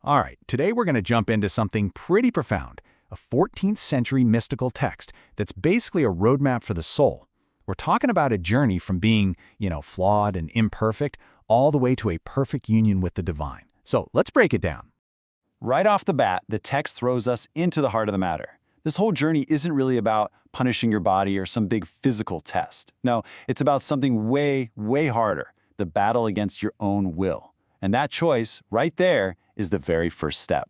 All right, today we're going to jump into something pretty profound, a 14th century mystical text that's basically a roadmap for the soul. We're talking about a journey from being, flawed and imperfect, all the way to a perfect union with the divine. So let's break it down. Right off the bat, the text throws us into the heart of the matter. This whole journey isn't really about punishing your body or some big physical test. No, it's about something way, way harder, the battle against your own will. And that choice, right there, is the very first step.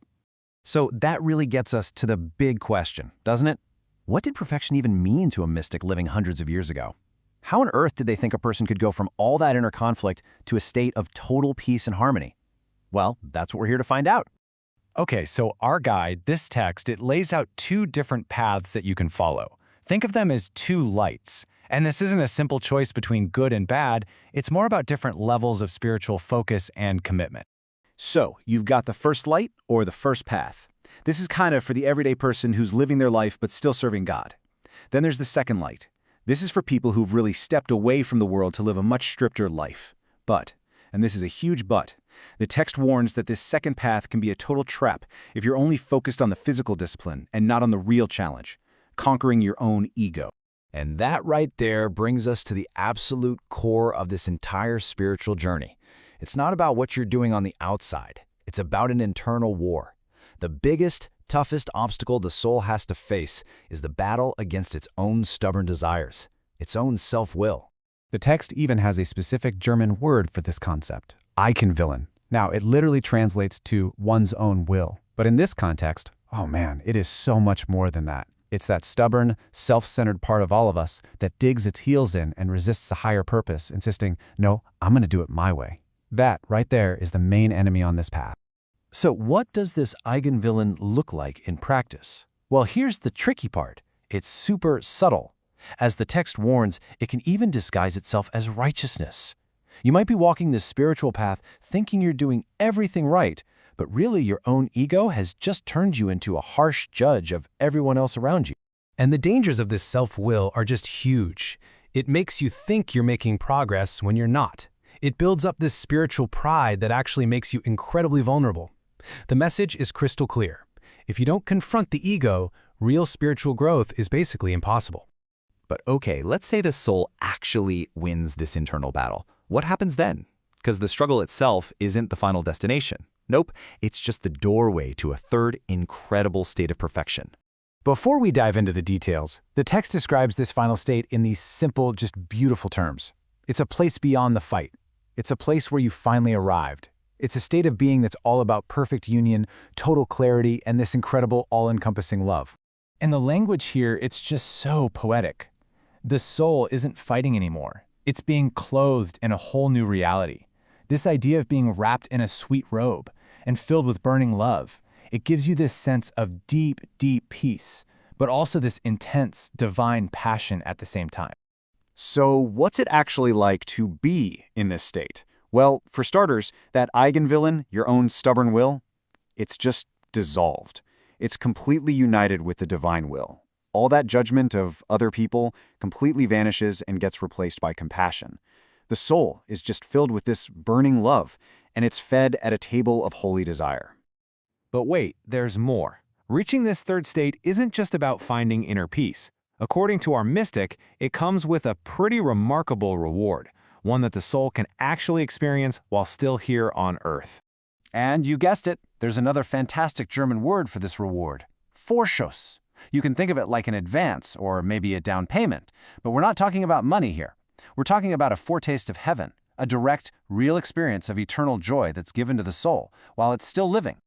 So that really gets us to the big question, doesn't it? What did perfection even mean to a mystic living hundreds of years ago? How on earth did they think a person could go from all that inner conflict to a state of total peace and harmony? Well, that's what we're here to find out. Okay, so our guide, this text, it lays out two different paths that you can follow. Think of them as two lights. And this isn't a simple choice between good and bad, it's more about different levels of spiritual focus and commitment. So, you've got the first light or the first path. This is kind of for the everyday person who's living their life but still serving God. Then there's the second light. This is for people who've really stepped away from the world to live a much stricter life. But, and this is a huge but, the text warns that this second path can be a total trap if you're only focused on the physical discipline and not on the real challenge, conquering your own ego. And that right there brings us to the absolute core of this entire spiritual journey. It's not about what you're doing on the outside. It's about an internal war. The biggest, toughest obstacle the soul has to face is the battle against its own stubborn desires, its own self-will. The text even has a specific German word for this concept, Eigenwillen. Now, it literally translates to one's own will. But in this context, oh man, it is so much more than that. It's that stubborn, self-centered part of all of us that digs its heels in and resists a higher purpose, insisting, no, I'm going to do it my way. That, right there, is the main enemy on this path. So what does this Eigenwillen look like in practice? Well, here's the tricky part. It's super subtle. As the text warns, it can even disguise itself as righteousness. You might be walking this spiritual path thinking you're doing everything right, but really your own ego has just turned you into a harsh judge of everyone else around you. And the dangers of this self-will are just huge. It makes you think you're making progress when you're not. It builds up this spiritual pride that actually makes you incredibly vulnerable. The message is crystal clear. If you don't confront the ego, real spiritual growth is basically impossible. But okay, let's say the soul actually wins this internal battle. What happens then? Because the struggle itself isn't the final destination. Nope, it's just the doorway to a third incredible state of perfection. Before we dive into the details, the text describes this final state in these simple, just beautiful terms. It's a place beyond the fight. It's a place where you finally arrived. It's a state of being that's all about perfect union, total clarity, and this incredible all-encompassing love. And the language here, it's just so poetic. The soul isn't fighting anymore. It's being clothed in a whole new reality. This idea of being wrapped in a sweet robe and filled with burning love, it gives you this sense of deep, deep peace, but also this intense, divine passion at the same time. So what's it actually like to be in this state? Well, for starters, that Eigenwillen, your own stubborn will, it's just dissolved. It's completely united with the divine will. All that judgment of other people completely vanishes and gets replaced by compassion. The soul is just filled with this burning love, and it's fed at a table of holy desire. But wait, there's more. Reaching this third state isn't just about finding inner peace. According to our mystic, it comes with a pretty remarkable reward, one that the soul can actually experience while still here on Earth. And you guessed it, there's another fantastic German word for this reward, Vorschuss. You can think of it like an advance or maybe a down payment, but we're not talking about money here. We're talking about a foretaste of heaven, a direct, real experience of eternal joy that's given to the soul while it's still living.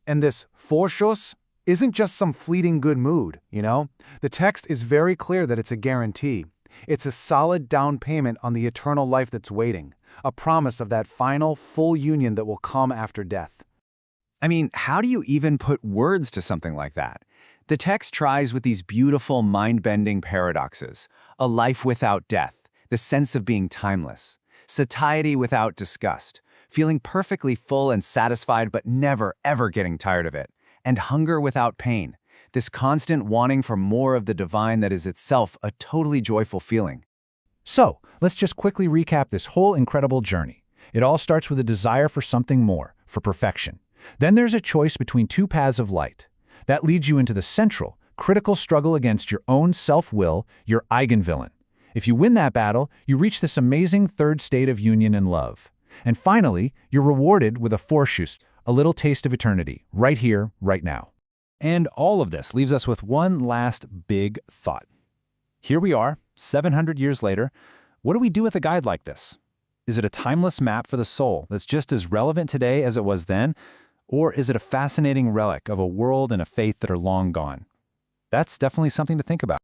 And this Vorschuss isn't just some fleeting good mood, The text is very clear that it's a guarantee. It's a solid down payment on the eternal life that's waiting, a promise of that final, full union that will come after death. I mean, how do you even put words to something like that? The text tries with these beautiful, mind-bending paradoxes. A life without death, the sense of being timeless. Satiety without disgust, feeling perfectly full and satisfied but never, ever getting tired of it. And hunger without pain, this constant wanting for more of the divine that is itself a totally joyful feeling. So, let's just quickly recap this whole incredible journey. It all starts with a desire for something more, for perfection. Then there's a choice between two paths of light. That leads you into the central, critical struggle against your own self-will, your eigenvillain. If you win that battle, you reach this amazing third state of union and love. And finally, you're rewarded with a Vorschuss, a little taste of eternity, right here, right now. And all of this leaves us with one last big thought. Here we are, 700 years later. What do we do with a guide like this? Is it a timeless map for the soul that's just as relevant today as it was then? Or is it a fascinating relic of a world and a faith that are long gone? That's definitely something to think about.